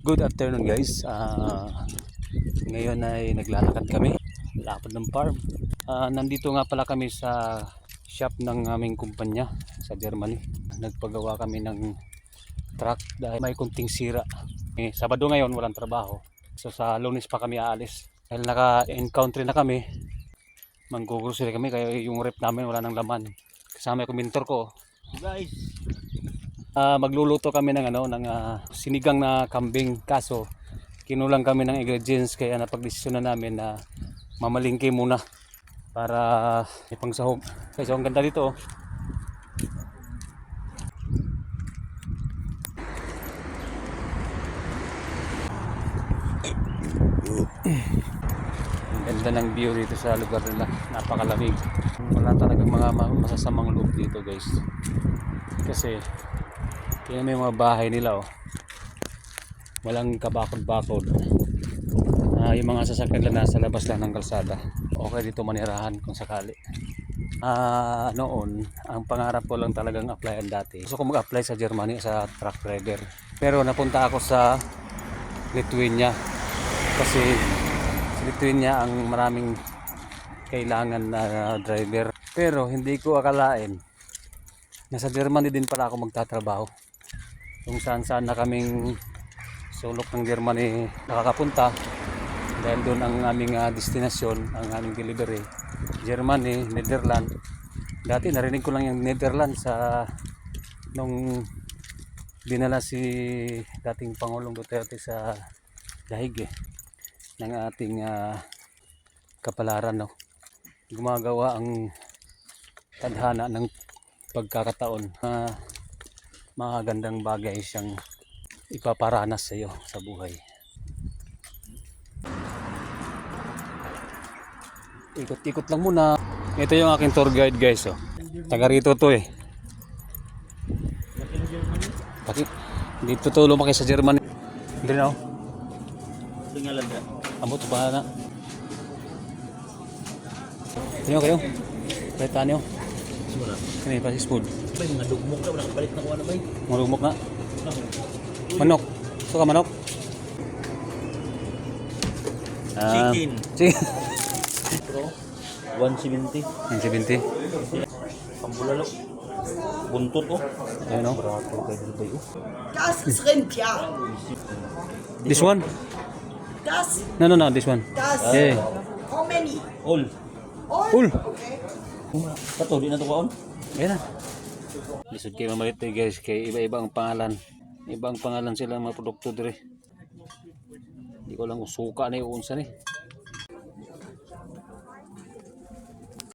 Good afternoon guys. Ngayon ay naglalakad kami lapad ng farm. Nandito nga pala kami sa shop ng aming kumpanya sa Germany. Nagpagawa kami ng truck dahil may kunting sira. Sabado ngayon walang trabaho. So sa Lunes pa kami aalis. Dahil naka-encounter na kami, manggugrocery kami kaya yung rep namin wala nang laman. Kasama yung mentor ko. Guys, magluluto kami ng sinigang na kambing, kaso kinulang kami ng ingredients kaya napagdesisyonan namin na mamalingki muna para ipangsahog. Kasi ang ganda dito. Ang ganda ng view dito sa lugar nila, napakalamig. Wala talagang mga masasamang loob dito guys, kasi tingnan mo yung mga bahay nila, walang kabakod-bakod. Yung mga sasakyan lang nasa labas lang ng kalsada. Okay dito manirahan kung sakali. Noon ang pangarap ko lang talagang applyan dati, gusto ko mag-apply sa Germany sa truck driver, pero napunta ako sa Lithuania kasi sa Lithuania ang maraming kailangan na driver. Pero hindi ko akalain nasa Germany din pala ako magtatrabaho. Kung saan na kaming sulok ng Germany nakakapunta, dahil doon ang aming destinasyon, ang aming delivery, Germany, Netherlands. Dati narinig ko lang yung Netherlands nung dinala si dating Pangulong Duterte sa dahig ng ating kapalaran, no? Gumagawa ang tadhana ng pagkakataon na magandang bagay siyang ipaparanas sa iyo sa buhay. Ikot-ikot lang muna. Ito yung aking tour guide guys, taga rito to dito to lumaki sa Germany. Hindi na Tinggalan na. amot ba na. Tingnan kayo. Palitan nyo. Sura. Kani pa si food. Bay, mga dugmok na. Wala kapalit na kuha na bay. Marumok na. Manok. Suka manok. Chicken. Chicken. Pro. 170. 170. Pambulalo. Buntot oh. Ayun o. Barato kayo dito bay oh. Das ist Rindja. This one? Das, No, this one. das. Yeah. How many? All. All? Full. Okay. Kato, di na ito kaon. Ayan na. Lisod kayo mamalit guys, kay iba-iba ang pangalan. Ibang pangalan sila mga produkto dire. Hindi ko lang kung suka na yung unsa ni.